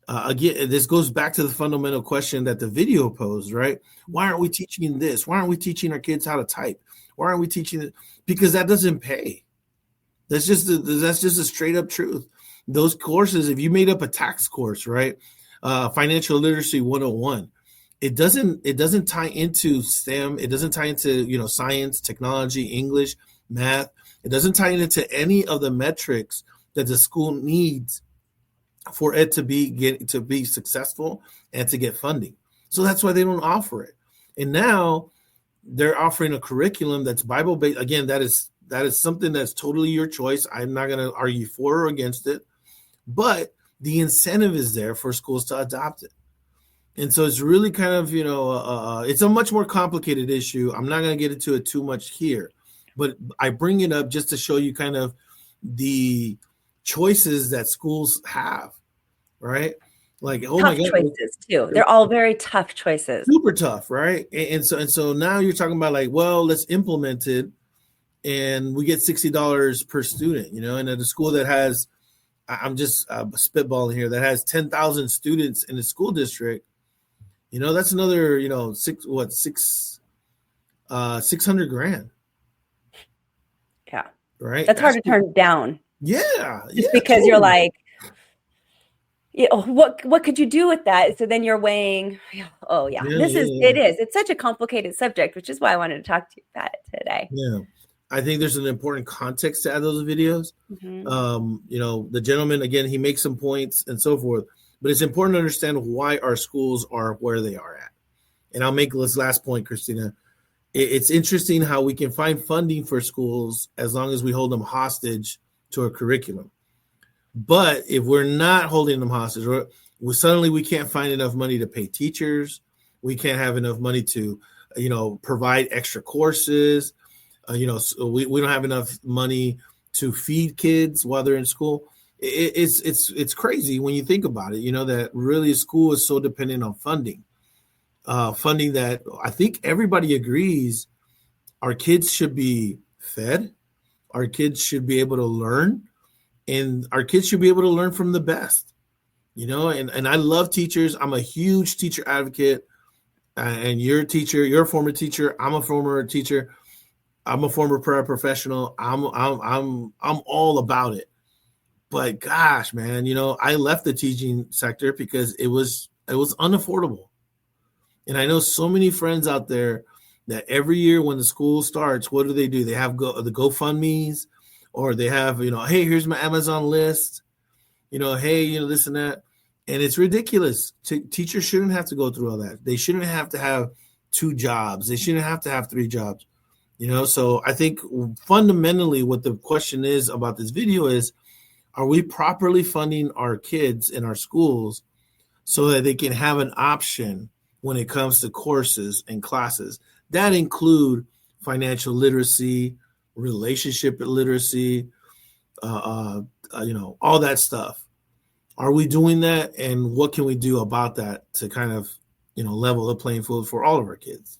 Again, this goes back to the fundamental question that the video posed, right? Why aren't we teaching this? Why aren't we teaching our kids how to type? Why aren't we teaching it? Because that doesn't pay. That's just a straight up truth. Those courses, if you made up a tax course, right? Financial Literacy 101, it doesn't tie into STEM. It doesn't tie into, science, technology, English, math. It doesn't tie into any of the metrics that the school needs for it to be successful and to get funding. So that's why they don't offer it. And now they're offering a curriculum that's Bible based. Again, that is something that's totally your choice. I'm not going to argue for or against it, but the incentive is there for schools to adopt it. And so it's really kind of, it's a much more complicated issue. I'm not going to get into it too much here, but I bring it up just to show you kind of the choices that schools have, right? Like, oh tough my God, choices too. They're all very tough choices. super tough, right? And so now you're talking about like, well, let's implement it, and we get $60 per student, and at a school that has, I'm just spitballing here, that has 10,000 students in the school district, that's another, $600,000. Yeah. Right. That's hard to turn down. Yeah. Just because totally. You're like, what could you do with that? So then you're weighing, it's such a complicated subject, which is why I wanted to talk to you about it today. Yeah. I think there's an important context to add those videos. Mm-hmm. The gentleman, again, he makes some points and so forth, but it's important to understand why our schools are where they are at. And I'll make this last point, Christina. It's interesting how we can find funding for schools as long as we hold them hostage to a curriculum. But if we're not holding them hostage, suddenly we can't find enough money to pay teachers. We can't have enough money to, provide extra courses. We don't have enough money to feed kids while they're in school. It's crazy when you think about it, that really school is so dependent on funding that I think everybody agrees our kids should be fed. Our kids should be able to learn, and our kids should be able to learn from the best, and I love teachers. I'm a huge teacher advocate, and you're a teacher, you're a former teacher. I'm a former teacher. I'm a former paraprofessional. I'm all about it. But gosh, man, I left the teaching sector because it was unaffordable. And I know so many friends out there that every year when the school starts, what do? They have the GoFundMe's, or they have, hey, here's my Amazon list, hey, this and that. And it's ridiculous. Teachers shouldn't have to go through all that. They shouldn't have to have 2 jobs. They shouldn't have to have 3 jobs. So I think fundamentally what the question is about this video is, are we properly funding our kids in our schools so that they can have an option when it comes to courses and classes that include financial literacy, relationship literacy, all that stuff? Are we doing that? And what can we do about that to kind of, level the playing field for all of our kids?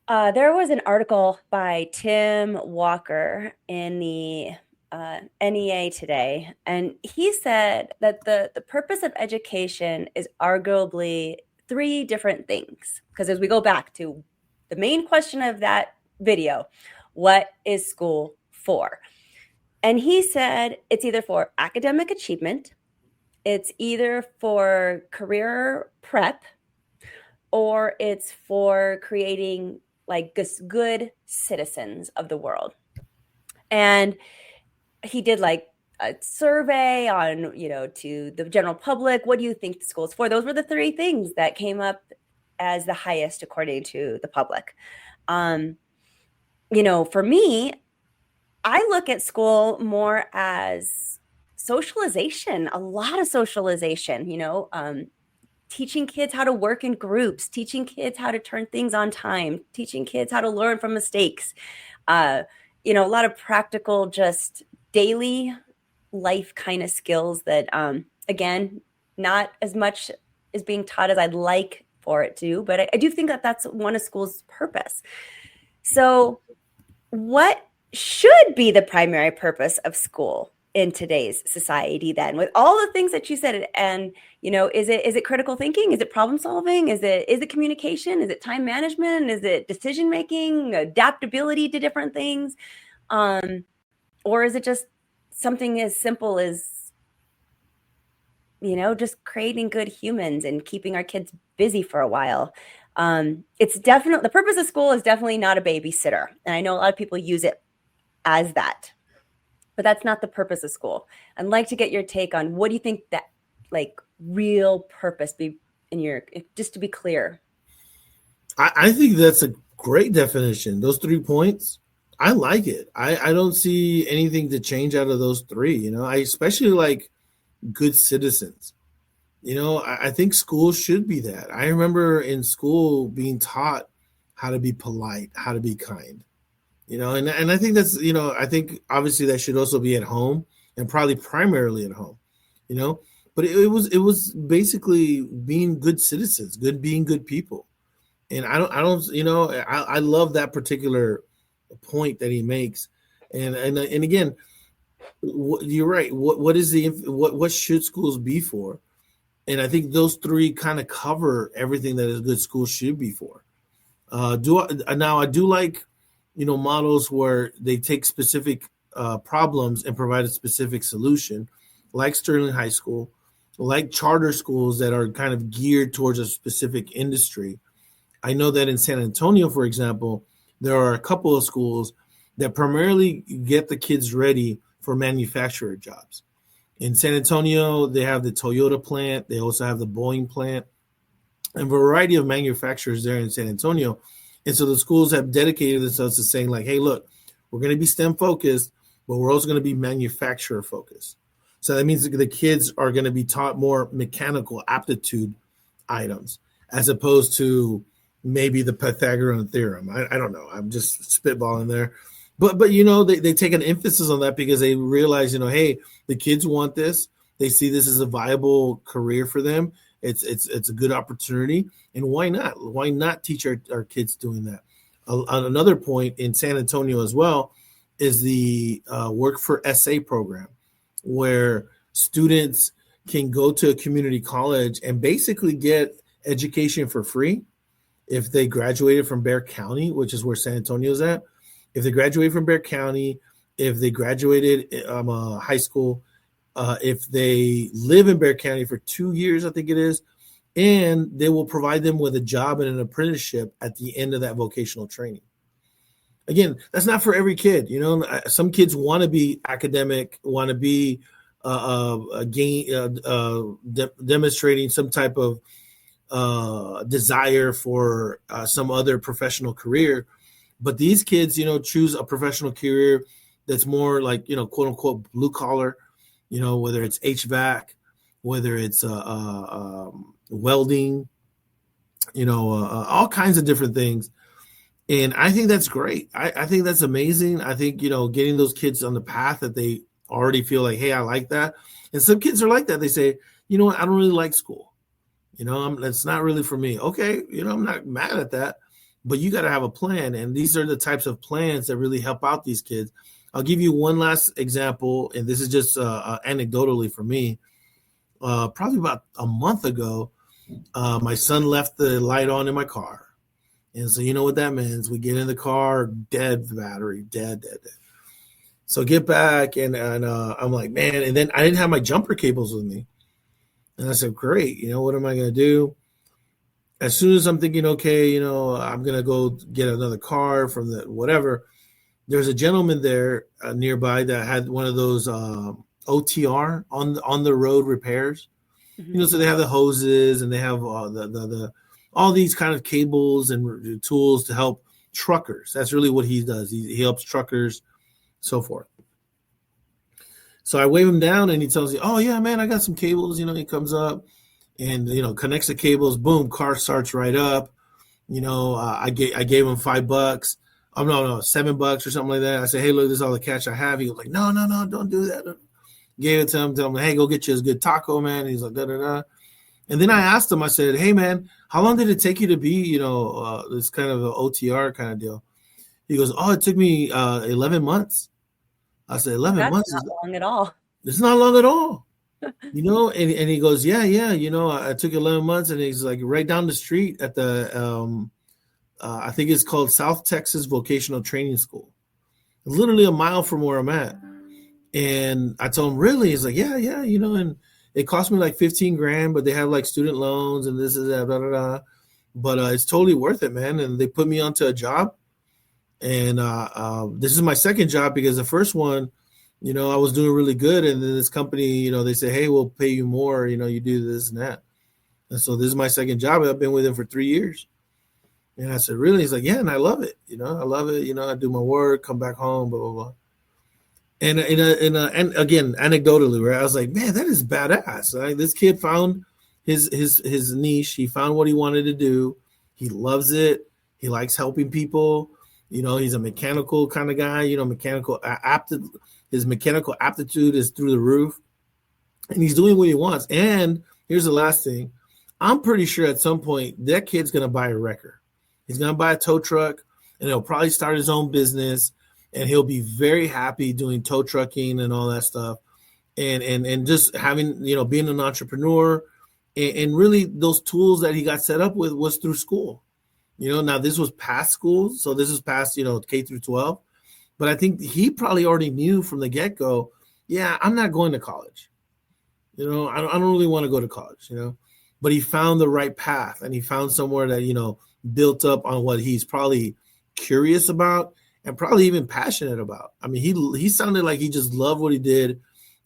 There was an article by Tim Walker in the NEA today, and he said that the purpose of education is arguably 3 different things. Because as we go back to the main question of that video, what is school for? And he said it's either for academic achievement, it's either for career prep, or it's for creating like good citizens of the world. And he did like a survey on, to the general public. What do you think the school is for? Those were the 3 things that came up as the highest according to the public. For me, I look at school more as socialization, a lot of socialization, teaching kids how to work in groups, teaching kids how to turn things on time, teaching kids how to learn from mistakes. A lot of practical, just daily life kind of skills that, again, not as much is being taught as I'd like for it to, but I do think that that's one of school's purpose. So what should be the primary purpose of school in today's society then, with all the things that you said? And is it critical thinking? Is it problem solving? Is it communication? Is it time management? Is it decision making, adaptability to different things? Or is it just something as simple as just creating good humans and keeping our kids busy for a while. It's definitely, the purpose of school is definitely not a babysitter. And I know a lot of people use it as that, but that's not the purpose of school. I'd like to get your take on what do you think that like real purpose be in your, just to be clear. I think that's a great definition. Those 3 points, I like it. I don't see anything to change out of those 3. I especially like good citizens. I think school should be that. I remember in school being taught how to be polite, how to be kind. And I think that's, I think obviously that should also be at home and probably primarily at home, but it was basically being good citizens, being good people. And I love that particular point that he makes. And again, you're right. What should schools be for? And I think those 3 kind of cover everything that a good school should be for. I do like, models where they take specific problems and provide a specific solution, like Sterling High School, like charter schools that are kind of geared towards a specific industry. I know that in San Antonio, for example, there are a couple of schools that primarily get the kids ready for manufacturer jobs. In San Antonio, they have the Toyota plant. They also have the Boeing plant and a variety of manufacturers there in San Antonio. And so the schools have dedicated themselves to saying like, hey, look, we're going to be STEM focused, but we're also going to be manufacturer focused. So that means the kids are going to be taught more mechanical aptitude items as opposed to maybe the Pythagorean theorem. I don't know. I'm just spitballing there. But they take an emphasis on that because they realize, hey, the kids want this. They see this as a viable career for them. It's a good opportunity. And why not? Why not teach our kids doing that? Another point in San Antonio as well is the Work for SA program, where students can go to a community college and basically get education for free if they graduated from Bexar County, which is where San Antonio is at. If they graduate from Bexar County, if they graduated high school, if they live in Bexar County for 2 years, I think it is, and they will provide them with a job and an apprenticeship at the end of that vocational training. Again, that's not for every kid. Some kids want to be academic, want to be demonstrating some type of desire for some other professional career. But these kids, choose a professional career that's more like, quote unquote, blue collar, whether it's HVAC, whether it's welding, all kinds of different things. And I think that's great. I think that's amazing. I think, getting those kids on the path that they already feel like, hey, I like that. And some kids are like that. They say, I don't really like school. That's not really for me. Okay. I'm not mad at that, but you got to have a plan. And these are the types of plans that really help out these kids. I'll give you one last example. And this is just anecdotally for me. Probably about a month ago, my son left the light on in my car. And so you know what that means. We get in the car, dead battery, dead. So get back, and I'm like, man. And then I didn't have my jumper cables with me. And I said, great. What am I going to do? As soon as I'm thinking, okay, I'm going to go get another car from the whatever, there's a gentleman there nearby that had one of those OTR on the road repairs. Mm-hmm. So they have the hoses and they have the all these kind of cables and tools to help truckers. That's really what he does. He helps truckers, so forth. So I wave him down and he tells me, oh yeah, man, I got some cables. He comes up and, connects the cables. Boom, car starts right up. I gave him $5. Oh, no, $7 or something like that. I said, hey, look, this is all the cash I have. He was like, no, don't do that. Gave it to him, tell him, hey, go get you a good taco, man. And he's like, da-da-da. And then I asked him, I said, hey, man, how long did it take you to be, this kind of an OTR kind of deal? He goes, oh, it took me 11 months. I said, 11 months? That's not long at all. It's not long at all. And he goes, yeah, I took 11 months. And he's like right down the street at the, I think it's called South Texas Vocational Training School. Literally a mile from where I'm at. And I told him, really? He's like, yeah, and It cost me like 15 grand, but they have like student loans and this is that, blah, blah, blah. But it's totally worth it, man. And they put me onto a job. And this is my second job because the first one, I was doing really good. And then this company, they say, hey, we'll pay you more. You do this and that. And so this is my second job. I've been with him for 3 years. And I said, really? He's like, yeah, and I love it. I love it. I do my work, come back home, blah, blah, blah. And and again, anecdotally, right? I was like, man, that is badass. Like, this kid found his niche. He found what he wanted to do. He loves it. He likes helping people. He's a mechanical kind of guy. His mechanical aptitude is through the roof, and he's doing what he wants. And here's the last thing: I'm pretty sure at some point that kid's gonna buy a wrecker. He's gonna buy a tow truck, and he'll probably start his own business. And he'll be very happy doing tow trucking and all that stuff, and just having being an entrepreneur, and really those tools that he got set up with was through school. Now this was past school, so this is past K through 12, but I think he probably already knew from the get go. Yeah, I'm not going to college. I don't really want to go to college. But he found the right path, and he found somewhere that built up on what he's probably curious about. And probably even passionate about. I mean, he sounded like he just loved what he did,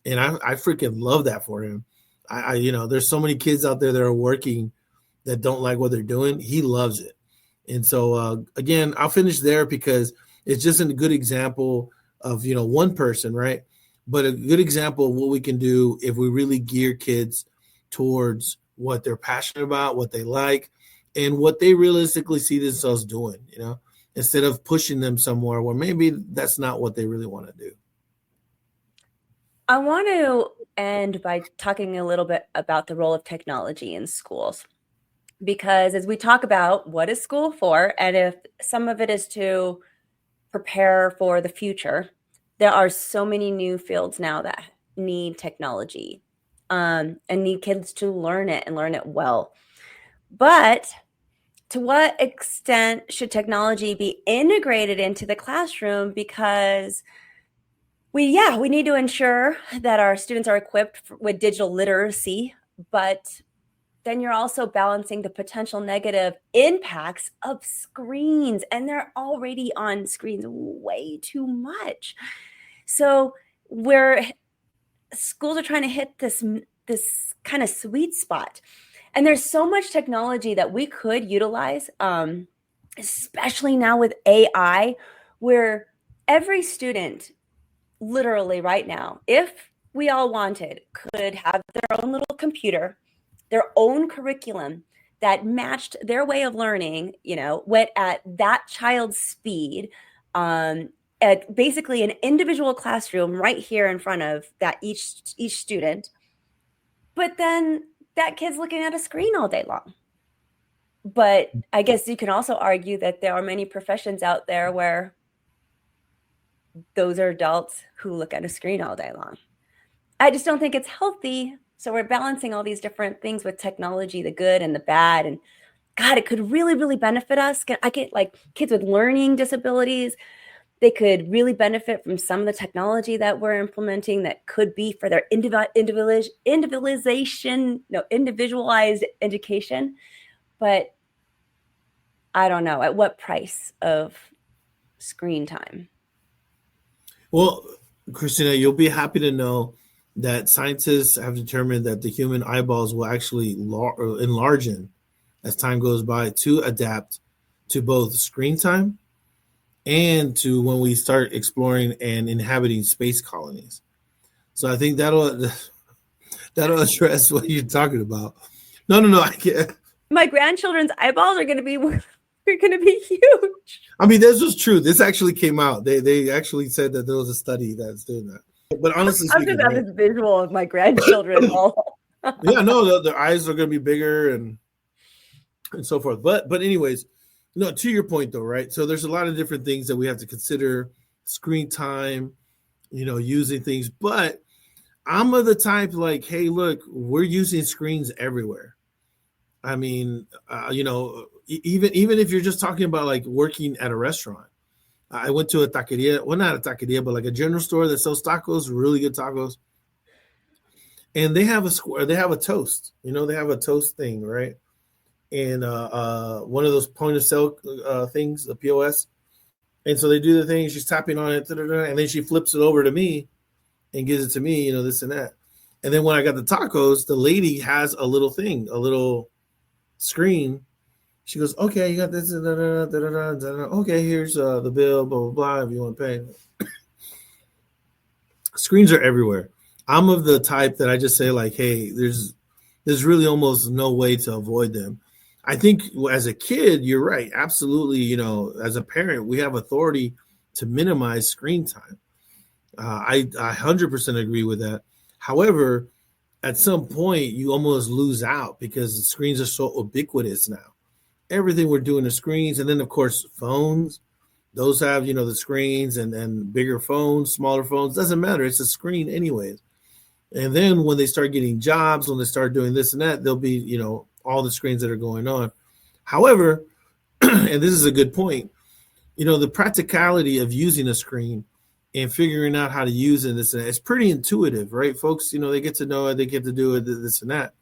and I freaking love that for him. There's so many kids out there that are working that don't like what they're doing. He loves it, and so again, I'll finish there because it's just a good example of one person, right? But a good example of what we can do if we really gear kids towards what they're passionate about, what they like, and what they realistically see themselves doing. Instead of pushing them somewhere where maybe that's not what they really want to do. I want to end by talking a little bit about the role of technology in schools. Because as we talk about what is school for, and if some of it is to prepare for the future, there are so many new fields now that need technology and need kids to learn it and learn it well. But to what extent should technology be integrated into the classroom? Because we need to ensure that our students are equipped with digital literacy, but then you're also balancing the potential negative impacts of screens, and they're already on screens way too much. So schools are trying to hit this kind of sweet spot. And there's so much technology that we could utilize, especially now with AI, where every student, literally right now, if we all wanted, could have their own little computer, their own curriculum that matched their way of learning, went at that child's speed, at basically an individual classroom right here in front of that each student. But then that kid's looking at a screen all day long. But I guess you can also argue that there are many professions out there where those are adults who look at a screen all day long. I just don't think it's healthy. So we're balancing all these different things with technology, the good and the bad. And God, it could really, really benefit us. I get like kids with learning disabilities. They could really benefit from some of the technology that we're implementing that could be for their individualized education. But I don't know, at what price of screen time? Well, Christina, you'll be happy to know that scientists have determined that the human eyeballs will actually enlarge as time goes by to adapt to both screen time and to when we start exploring and inhabiting space colonies. So I think that'll address what you're talking about. No, I can't. My grandchildren's eyeballs are going to be huge. I mean, this was true. This actually came out. They actually said that there was a study that's doing that. But honestly I'm just having this visual of my grandchildren. Yeah, no, their eyes are going to be bigger and so forth. But anyways, to your point though, right? So there's a lot of different things that we have to consider: screen time, using things. But I'm of the type like, hey, look, we're using screens everywhere. I mean, even if you're just talking about like working at a restaurant. I went to a taqueria, well, not a taqueria, but like a general store that sells tacos, really good tacos. and they have a toast. They have a toast thing, right? And one of those point of sale things, the POS. And so they do the thing. She's tapping on it, and then she flips it over to me and gives it to me, this and that. And then when I got the tacos, the lady has a little thing, a little screen. She goes, okay, you got this. Okay, here's the bill, blah, blah, blah, if you want to pay. Screens are everywhere. I'm of the type that I just say, like, hey, there's really almost no way to avoid them. I think as a kid, you're right. Absolutely. As a parent, we have authority to minimize screen time. I 100% agree with that. However, at some point, you almost lose out because the screens are so ubiquitous now. Everything we're doing is screens. And then, of course, phones. Those have, the screens and bigger phones, smaller phones. Doesn't matter. It's a screen anyways. And then when they start getting jobs, when they start doing this and that, there'll be, all the screens that are going on. However, and this is a good point, the practicality of using a screen and figuring out how to use it, this and that, it's pretty intuitive, right? Folks, they get to know it, they get to do it, this and that.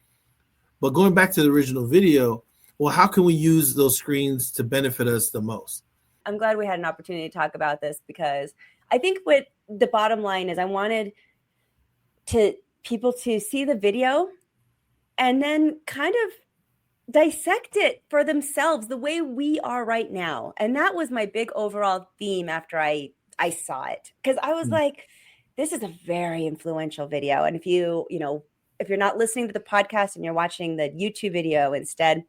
But going back to the original video, well, how can we use those screens to benefit us the most? I'm glad we had an opportunity to talk about this because I think what the bottom line is, I wanted people to see the video and then kind of dissect it for themselves the way we are right now. And that was my big overall theme after I saw it, because I was like, this is a very influential video. And if you're not listening to the podcast and you're watching the YouTube video instead,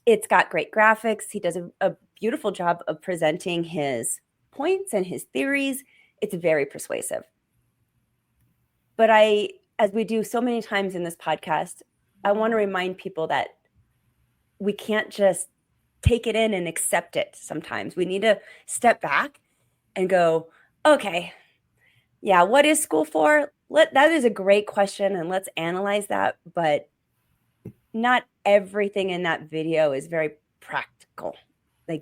it's got great graphics. He does a beautiful job of presenting his points and his theories. It's very persuasive. But as we do so many times in this podcast, I want to remind people that we can't just take it in and accept it sometimes. We need to step back and go, okay, yeah, what is school for? That is a great question, and let's analyze that. But not everything in that video is very practical. Like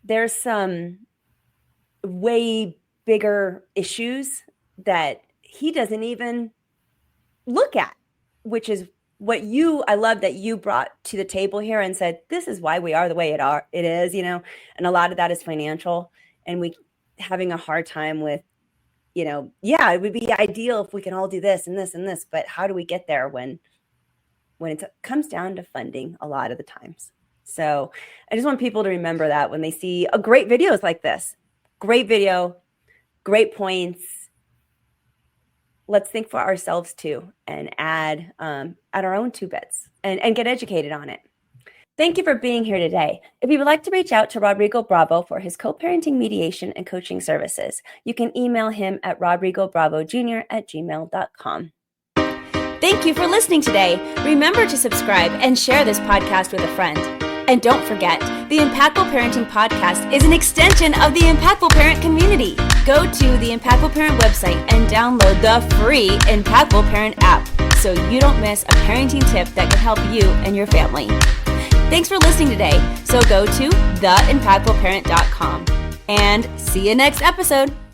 there's some way bigger issues that he doesn't even look at, which is what I love that you brought to the table here and said, this is why we are the way it is, and a lot of that is financial, and we having a hard time with, it would be ideal if we can all do this and this and this, but how do we get there when it comes down to funding a lot of the times? So I just want people to remember that when they see a great videos like this, great video, great points, let's think for ourselves too and add our own 2 bits and get educated on it. Thank you for being here today. If you would like to reach out to Rodrigo Bravo for his co-parenting mediation and coaching services, you can email him at rodrigobravojr@gmail.com. Thank you for listening today. Remember to subscribe and share this podcast with a friend. And don't forget, the Impactful Parenting Podcast is an extension of the Impactful Parent community. Go to the Impactful Parent website and download the free Impactful Parent app so you don't miss a parenting tip that can help you and your family. Thanks for listening today. So go to theimpactfulparent.com and see you next episode.